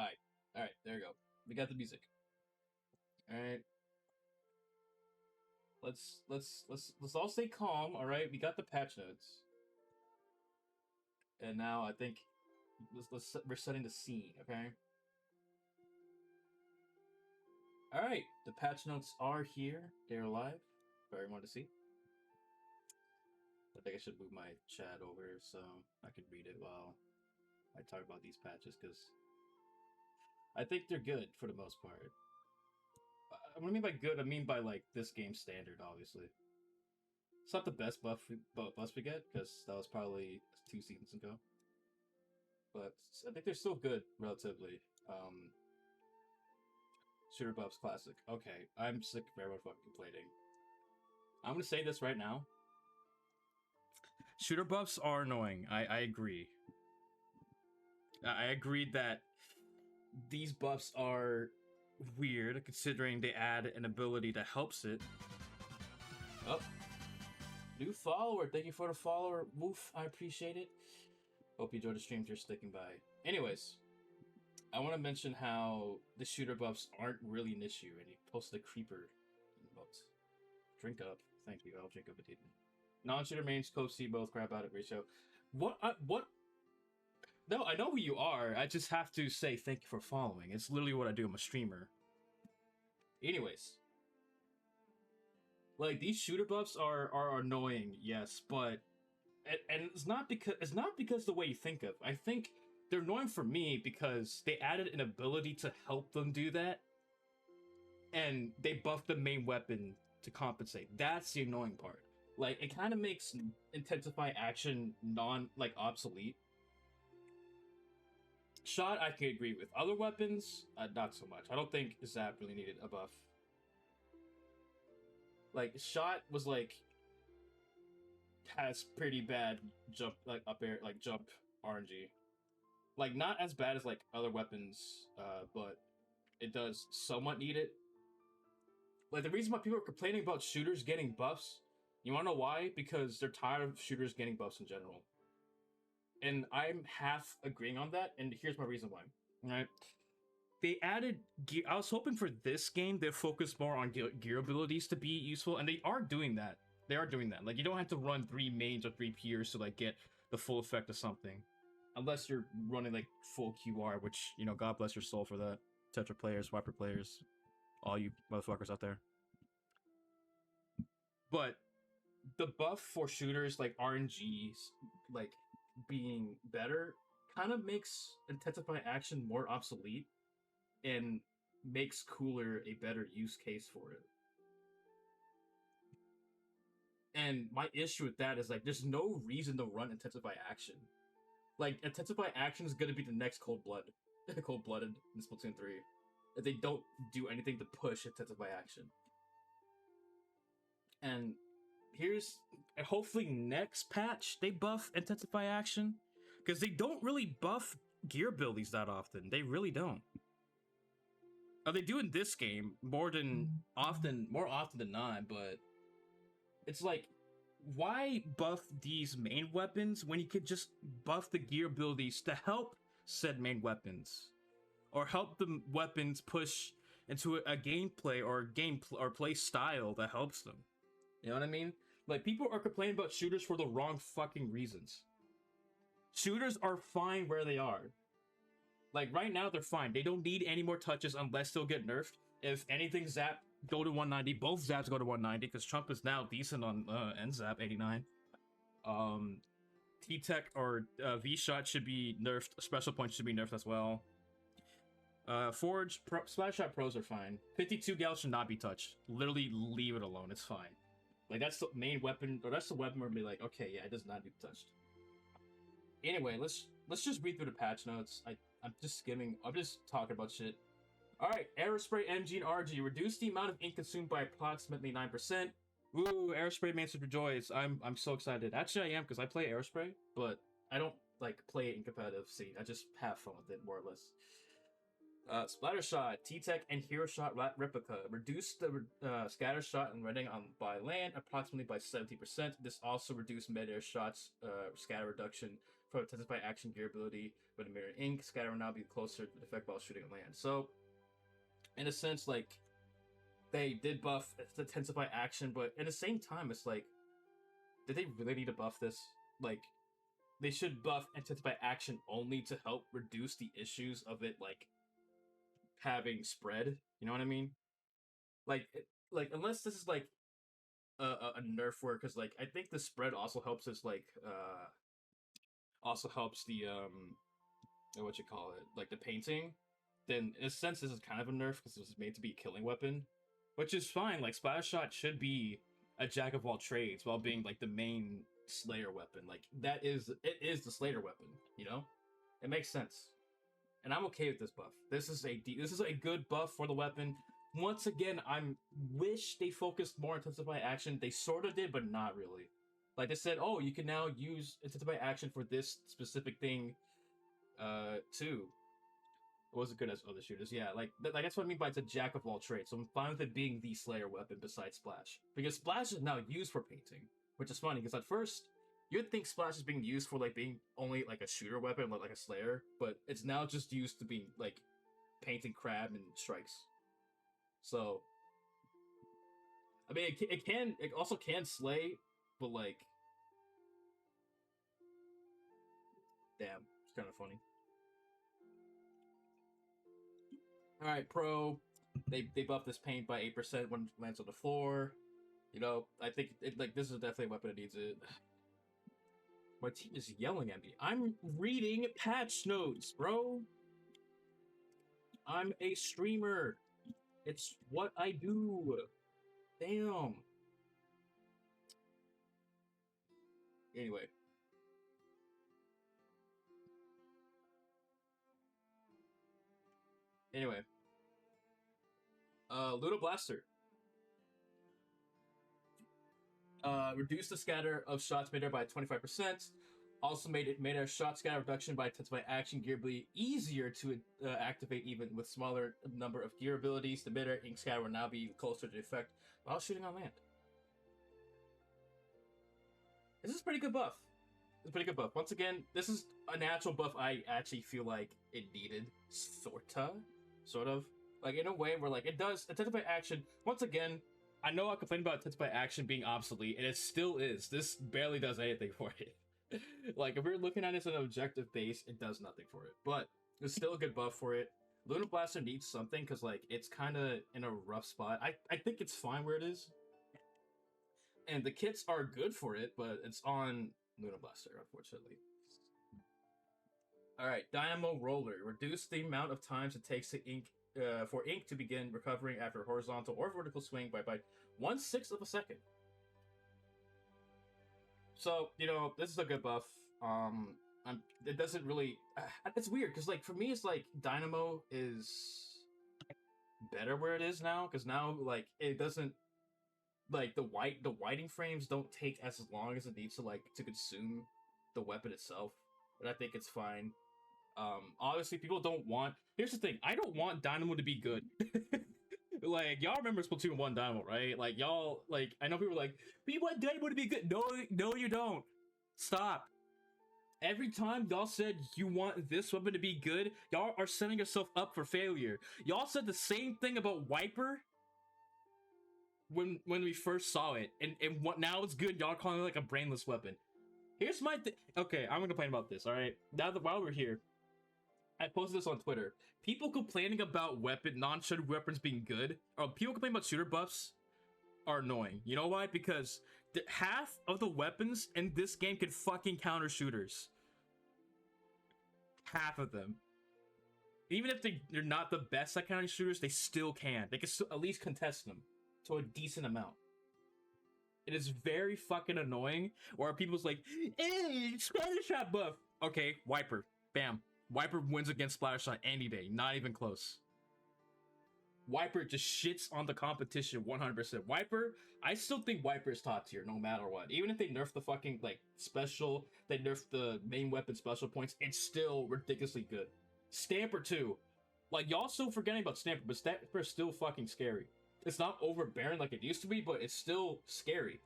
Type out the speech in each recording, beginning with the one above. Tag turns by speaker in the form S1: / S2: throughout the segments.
S1: Alright. Alright, there you go. We got the music. Alright. Let's all stay calm, alright? We got the patch notes. And now I think we're setting the scene, okay? Alright, the patch notes are here. They're live for everyone to see. I think I should move my chat over so I can read it while I talk about these patches, because I think they're good for the most part. What I mean by good, I mean by like this game standard, obviously. It's not the best buffs we get, because that was probably 2 seasons ago. But I think they're still good, relatively. Shooter buffs classic. Okay, I'm sick of everyone fucking complaining. I'm gonna say this right now. Shooter buffs are annoying. I agree. I agreed that these buffs are weird, considering they add an ability that helps it. Oh. New follower. Thank you for the follower. Woof. I appreciate it. Hope you enjoyed the streams. You're sticking by. Anyways, I want to mention how the shooter buffs aren't really an issue, and he posted a creeper emote. Drink up. Thank you. I'll drink up a tea. Non-shooter mains, Coach C, both crap out at ratio. What? No, I know who you are. I just have to say thank you for following. It's literally what I do. I'm a streamer. Anyways. Like, these shooter buffs are annoying, yes, but and it's not because the way you think of. I think they're annoying for me because they added an ability to help them do that, and they buffed the main weapon to compensate. That's the annoying part. Like, it kind of makes intensify action obsolete. Shot, I can agree with. Other weapons, not so much. I don't think Zap really needed a buff. Like, Shot was like has pretty bad jump, like up air, like jump RNG. Like, not as bad as like other weapons, but it does somewhat need it. Like, the reason why people are complaining about shooters getting buffs, you wanna know why? Because they're tired of shooters getting buffs in general. And I'm half agreeing on that, and here's my reason why. Alright? They added gear. I was hoping for this game they focus more on gear abilities to be useful, and they are doing that. They are doing that. Like, you don't have to run 3 mains or 3 peers to like get the full effect of something, unless you're running like full QR, which, you know, God bless your soul for that. Tetra players, Wiper players, all you motherfuckers out there. But the buff for shooters like RNGs, like being better, kind of makes intensify action more obsolete and makes cooler a better use case for it. And my issue with that is like there's no reason to run intensify action. Like, intensify action is gonna be the next cold blooded in Splatoon 3. If they don't do anything to push intensify action. And hopefully next patch they buff intensify action, because they don't really buff gear abilities that often. They really don't. They do in this game more often than not, but it's like, why buff these main weapons when you could just buff the gear abilities to help said main weapons, or help the weapons push into a gameplay or play style that helps them? You know what I mean? Like, people are complaining about shooters for the wrong fucking reasons. Shooters are fine where they are. Like, right now, they're fine. They don't need any more touches unless they'll get nerfed. If anything, Zap go to 190. Both Zaps go to 190, because Trump is now decent on NZap 89. T-Tech or V-Shot should be nerfed. Special Point should be nerfed as well. Forge, Splash Shot Pros are fine. 52 Gal should not be touched. Literally leave it alone. It's fine. Like, that's the main weapon, or that's the weapon where we'll be like, okay, yeah, it does not need to be touched. Anyway, let's just read through the patch notes. I'm just skimming. I'm just talking about shit. Alright, Aerospray, MG, and RG. Reduce the amount of ink consumed by approximately 9%. Woo, Aerospray man super joys. I'm so excited. Actually, I am, because I play Aerospray, but I don't, like, play it in competitive scene. I just have fun with it, more or less. Splatter Shot, T-Tech, and Hero Shot Replica. Reduce the scatter shot and rending by land approximately by 70%. This also reduced mid-air shots scatter reduction for intensify action gear ability with a mirror ink. Scatter will now be closer to the effect while shooting at land. So, in a sense, like, they did buff the intensify action, but at the same time, it's like, did they really need to buff this? Like, they should buff intensify action only to help reduce the issues of it, like, having spread. You know what I mean? Like, unless this is like a nerf where, because like I think the spread also helps us like also helps the what you call it, like the painting. Then in a sense, this is kind of a nerf because it was made to be a killing weapon, which is fine. Like Splash Shot should be a jack of all trades while being like the main Slayer weapon. Like it is the Slayer weapon. You know, it makes sense, and I'm okay with this buff. This is a good buff for the weapon. Once again, I wish they focused more on intensify action. They sort of did, but not really. Like they said, oh, you can now use intensify action for this specific thing, too. It wasn't good as other shooters. Yeah, like that's what I mean by it's a jack of all trades. So I'm fine with it being the Slayer weapon besides Splash. Because Splash is now used for painting, which is funny, because at first, you'd think Splash is being used for, like, being only, like, a shooter weapon, like a Slayer, but it's now just used to be, like, painting crab and strikes. So, I mean, it also can slay, but like, damn, it's kind of funny. All right, Pro, they buff this paint by 8% when it lands on the floor. You know, I think like this is definitely a weapon that needs it. My team is yelling at me. I'm reading patch notes, bro. I'm a streamer. It's what I do. Damn. Anyway. Ludo Blaster. Reduce the scatter of shots made by 25%. Also made our shot scatter reduction by intensify action gear ability easier to activate even with smaller number of gear abilities. The mid-air ink scatter will now be closer to the effect while shooting on land. This is a pretty good buff. It's a pretty good buff. Once again, this is a natural buff I actually feel like it needed. Sort of. Like, in a way where, like, it does intensify action. Once again, I know I complained about intensify action being obsolete, and it still is. This barely does anything for it. Like, if we're looking at it as an objective base, it does nothing for it. But it's still a good buff for it. Luna Blaster needs something, because, like, it's kind of in a rough spot. I think it's fine where it is. And the kits are good for it, but it's on Luna Blaster, unfortunately. Alright, Dynamo Roller. Reduce the amount of times it takes to ink for ink to begin recovering after a horizontal or vertical swing by 1/6 of a second. So, you know, this is a good buff. It doesn't really... it's weird, because, like, for me, it's like Dynamo is better where it is now, because now, like, it doesn't... Like, the whiting frames don't take as long as it needs to, like, to consume the weapon itself. But I think it's fine. Obviously, people don't want... Here's the thing. I don't want Dynamo to be good. Like, y'all remember Splatoon 1 Dynamo, right? Like, y'all... Like, I know people are like, we want Dynamo to be good. No, you don't. Stop. Every time y'all said you want this weapon to be good, y'all are setting yourself up for failure. Y'all said the same thing about Wiper when we first saw it, and what now it's good. Y'all calling it like a brainless weapon. Here's my okay, I'm gonna complain about this. All right, now that while we're here, I posted this on Twitter. People complaining about non-shooter weapons being good, or people complaining about shooter buffs, are annoying. You know why? Because half of the weapons in this game can fucking counter shooters. Half of them. Even if they're not the best at countering shooters, they still can. They can still at least contest them to a decent amount. It is very fucking annoying where people's like, hey, Splatter Shot buff. Okay, Wiper. Bam. Wiper wins against Splatter Shot any day. Not even close. Wiper just shits on the competition 100%. Wiper, I still think Wiper is top tier no matter what. Even if they nerf the fucking, like, special, they nerf the main weapon special points, it's still ridiculously good. Stamper, too. Like, y'all still forgetting about Stamper, but Stamper is still fucking scary. It's not overbearing like it used to be, but it's still scary.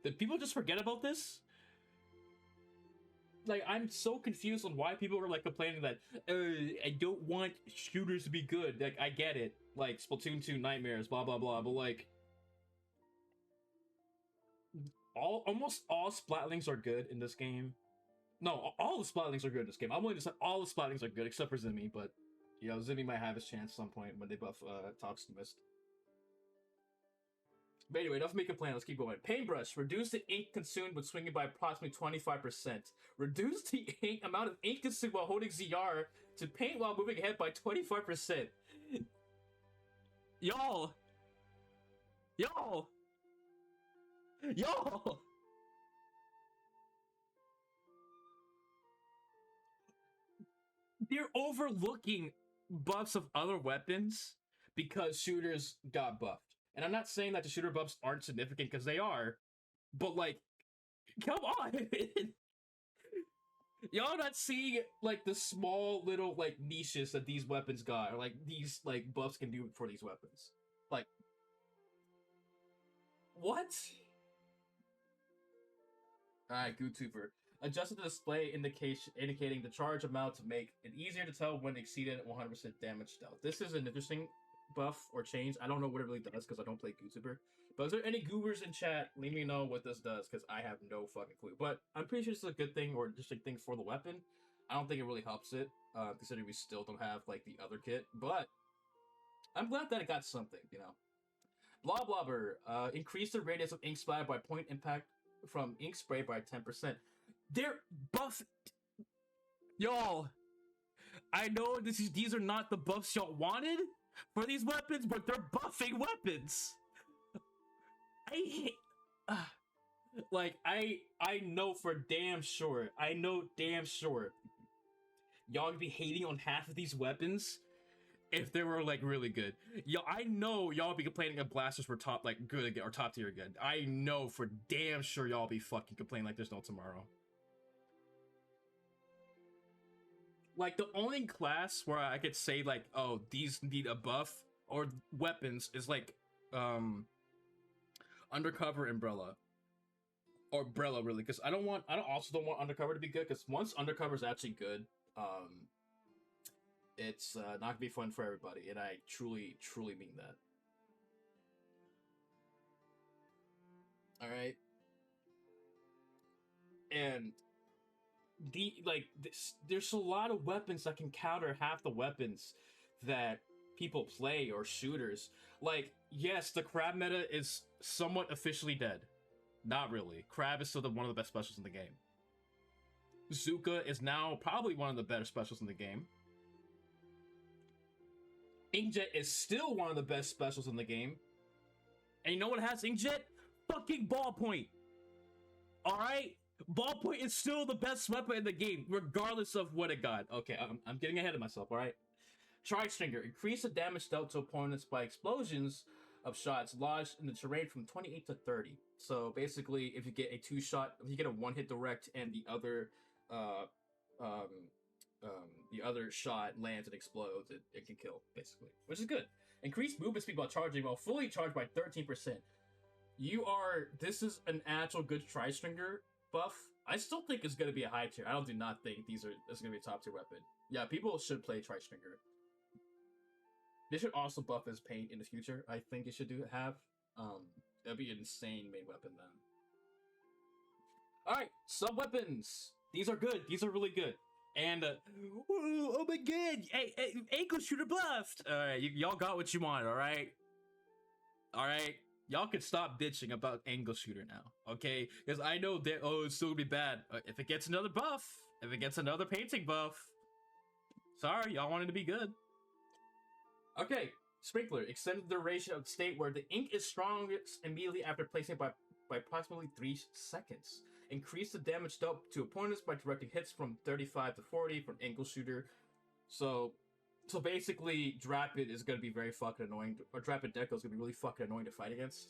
S1: Did people just forget about this? like I'm so confused on why people are like complaining that I don't want shooters to be good. Like I get it, like Splatoon 2 nightmares, blah blah blah, but like almost all Splatlings are good in this game. No, all the Splatlings are good in this game. I'm willing to say all the Splatlings are good except for Zimmy, but you know Zimmy might have his chance at some point when they buff Toxic Mist. But anyway, enough of me complaining. Let's keep going. Paintbrush. Reduce the ink consumed when swinging by approximately 25%. Reduce the amount of ink consumed while holding ZR to paint while moving ahead by 25%. Y'all! Y'all! Y'all! They're overlooking buffs of other weapons because shooters got buffed. And I'm not saying that the shooter buffs aren't significant because they are, but like, come on! Y'all not seeing like the small little like niches that these weapons got, or like these like buffs can do for these weapons. Like, what? Alright, YouTuber. Adjusted the display indicating the charge amount to make it easier to tell when exceeded 100% damage dealt. This is an interesting buff or change. I don't know what it really does because I don't play YouTuber. But is there any goobers in chat? Let me know what this does because I have no fucking clue. But I'm pretty sure it's a good thing or interesting thing for the weapon. I don't think it really helps it, considering we still don't have like the other kit. But I'm glad that it got something, you know. Blah Blobber. Increase the radius of ink splatter by point impact from ink spray by 10%. They're buff. Y'all, I know these are not the buffs y'all wanted for these weapons, but they're buffing weapons. I hate. Like I know for damn sure. I know damn sure. Y'all would be hating on half of these weapons if they were like really good. Yo, I know y'all be complaining if blasters were top like good again or top tier again. I know for damn sure y'all be fucking complaining like there's no tomorrow. Like the only class where I could say like, oh, these need a buff or weapons is like Undercover Umbrella. Or Umbrella really, because I don't also don't want Undercover to be good, because once Undercover is actually good, it's not gonna be fun for everybody, and I truly mean that. Alright. And there's a lot of weapons that can counter half the weapons that people play or shooters. Like, yes, the crab meta is somewhat officially dead. Not really. Crab is still one of the best specials in the game. Zuka is now probably one of the better specials in the game. Inkjet is still one of the best specials in the game. And you know what has Inkjet? Fucking Ballpoint. Alright? Ballpoint is still the best weapon in the game, regardless of what it got. Okay, I'm getting ahead of myself, alright? Tri-Stringer. Increase the damage dealt to opponents by explosions of shots lodged in the terrain from 28 to 30. So basically, if you get a two-shot, if you get a one-hit direct and the other shot lands and explodes, it can kill, basically. Which is good. Increase movement speed while charging, while fully charged by 13%. This is an actual good Tri-Stringer buff. I still think it's going to be a high tier. I do not think this is going to be a top tier weapon. Yeah, people should play Tri-Stringer. They should also buff his paint in the future. I think it should have. That'd be an insane main weapon then. Alright, sub weapons. These are good. These are really good. And oh my god, hey, ankle shooter buffed. Alright, y'all got what you want, alright? Alright? Y'all can stop bitching about angle shooter now, okay? Because I know that, it's still gonna be bad. If it gets another buff, if it gets another painting buff, sorry, y'all wanted to be good. Okay, Sprinkler. Extended the duration of state where the ink is strongest immediately after placing it by approximately 3 seconds. Increase the damage dealt to opponents by directing hits from 35 to 40 from angle shooter. So basically, Drapid is going to be very fucking annoying, or Drapid Deco is going to be really fucking annoying to fight against.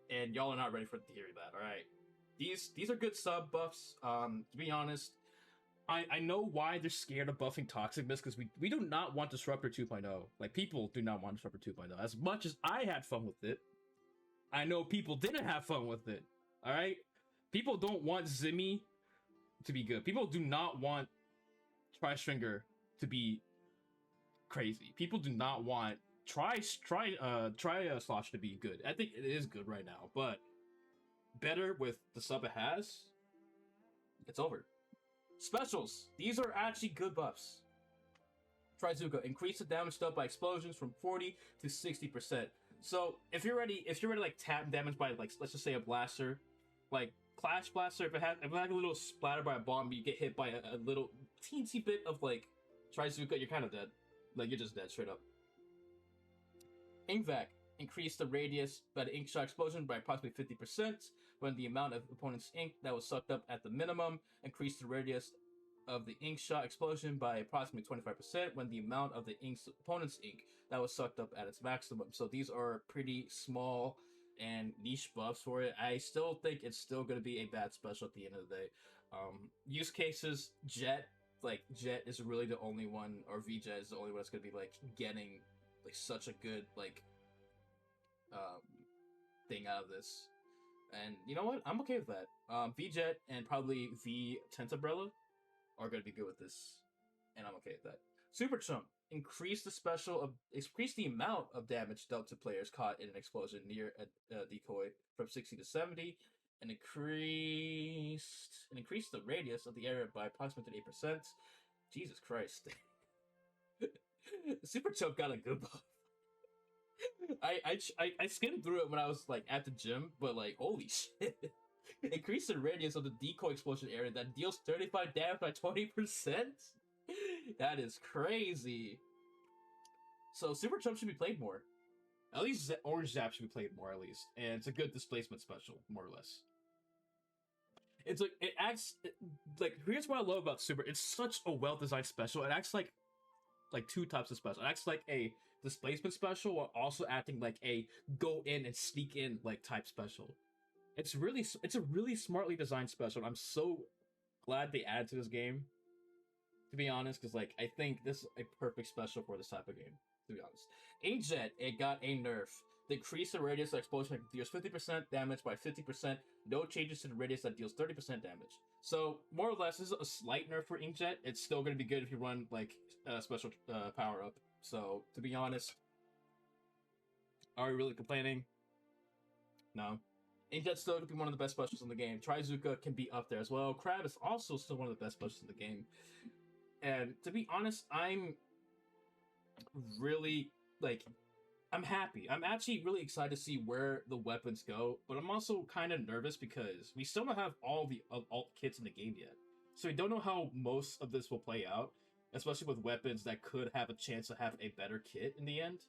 S1: And y'all are not ready for the theory of that, alright? These are good sub buffs. To be honest, I know why they're scared of buffing Toxic Mist, because we do not want Disruptor 2.0. Like, people do not want Disruptor 2.0. As much as I had fun with it, I know people didn't have fun with it, alright? People don't want Zimmy to be good. People do not want Tri-Stringer to be crazy. People do not want Tri Slosh to be good. I think it is good right now, but better with the sub it has. It's over. Specials. These are actually good buffs. Trizuka, increase the damage dealt by explosions from 40 to 60%. So if you're ready like tap damage by like let's just say a blaster, like Clash Blaster, if it had a little splatter by a bomb, you get hit by a little teensy bit of like Trizuka, you're kind of dead. Like you're just dead straight up. Inkvac, increase the radius by the ink shot explosion by approximately 50% when the amount of opponent's ink that was sucked up at the minimum. Increase the radius of the ink shot explosion by approximately 25% when the amount of the opponent's ink that was sucked up at its maximum. So these are pretty small and niche buffs for it. I still think it's still going to be a bad special at the end of the day. Use cases, Jet is really the only one, or VJet is the only one that's going to be like getting like such a good like thing out of this. And you know what? I'm okay with that. VJet and probably V Tentambrella are going to be good with this, and I'm okay with that. Super Chump, increase the amount of damage dealt to players caught in an explosion near a decoy from 60 to 70, and increase the radius of the area by approximately 8%. Jesus Christ. Super Chump got a good buff. I skimmed through it when I was like at the gym, but like holy shit. Increase the radius of the decoy explosion area that deals 35 damage by 20%? That is crazy. So Super Chump should be played more. At least Orange Zap should be played more at least. And it's a good displacement special, more or less. It's like, it acts, like, here's what I love about Super. It's such a well-designed special. It acts like two types of special. It acts like a displacement special while also acting like a go in and sneak in like type special. It's a really smartly designed special. I'm so glad they added to this game, to be honest, because like I think this is a perfect special for this type of game, to be honest. Inkjet, it got a nerf. Decrease the radius of explosion that deals 50% damage by 50%. No changes to the radius that deals 30% damage. So more or less, this is a slight nerf for Inkjet. It's still going to be good if you run like a special power up. So to be honest, are we really complaining? No. Inkjet's still going to be one of the best specials in the game. Trizuka can be up there as well. Crab is also still one of the best specials in the game. And to be honest, I'm really, like, I'm happy. I'm actually really excited to see where the weapons go, but I'm also kind of nervous because we still don't have all the alt kits in the game yet. So we don't know how most of this will play out, especially with weapons that could have a chance to have a better kit in the end.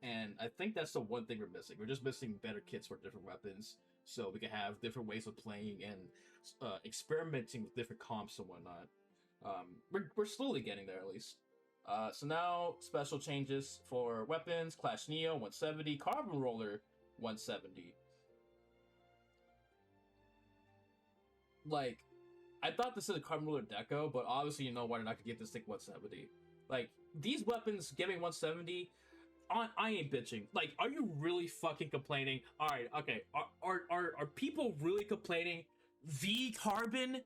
S1: And I think that's the one thing we're missing. We're just missing better kits for different weapons, so we can have different ways of playing and experimenting with different comps and whatnot. We're slowly getting there, at least. So now, special changes for weapons. Clash Neo, 170. Carbon Roller, 170. Like, I thought this is a Carbon Roller deco, but obviously you know why they're not gonna give this thing 170. Like, these weapons giving 170... I ain't bitching. Like, are you really fucking complaining? Alright, okay. Are people really complaining? V-Carbon,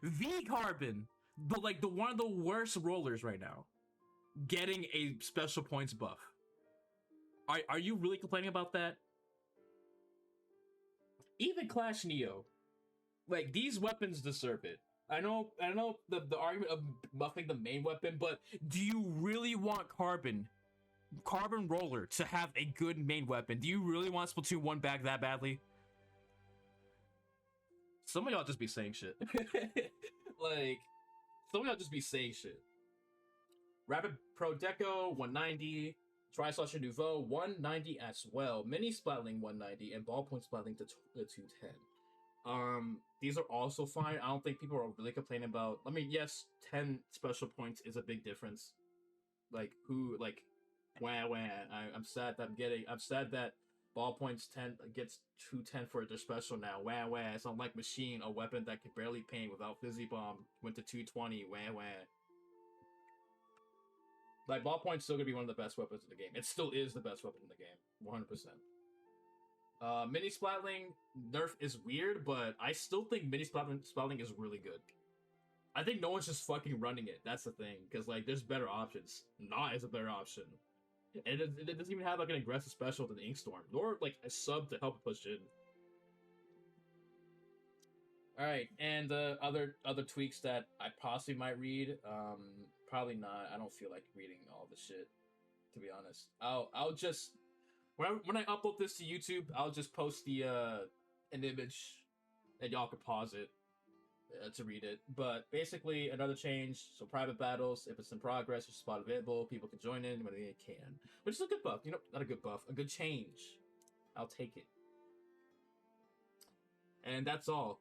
S1: the one of the worst rollers right now, getting a special points buff. Are you really complaining about that? Even Clash Neo, like, these weapons deserve it. I know the argument of buffing the main weapon, but do you really want Carbon Roller to have a good main weapon? Do you really want Splatoon 1 back that badly? Some of y'all just be saying shit. Like, some of y'all just be saying shit. Rapid Pro Deco, 190. Tri-Slasher Nouveau, 190 as well. Mini Splatling, 190. And Ballpoint Splatling to 210. These are also fine. I don't think people are really complaining about... I mean, yes, 10 special points is a big difference. Like, I'm sad that Ballpoint's 10 gets 210 for their special now. It's not like Machine, a weapon that can barely paint without Fizzy Bomb, went to 220. Like, Ballpoint's still gonna be one of the best weapons in the game. It still is the best weapon in the game, 100%. Mini Splatling nerf is weird, but I still think Mini Splatling is really good. I think no one's just fucking running it. That's the thing, because like there's better options. Not is a better option, and it doesn't even have like an aggressive special than Inkstorm, nor like a sub to help push in. All right, and other tweaks that I possibly might read. Probably not. I don't feel like reading all the shit, to be honest. I'll just when I upload this to YouTube, I'll just post the an image, and y'all can pause it to read it. But basically, another change. So private battles, if it's in progress or spot available, people can join in when they can, which is a good buff. You know, not a good buff, a good change. I'll take it. And that's all.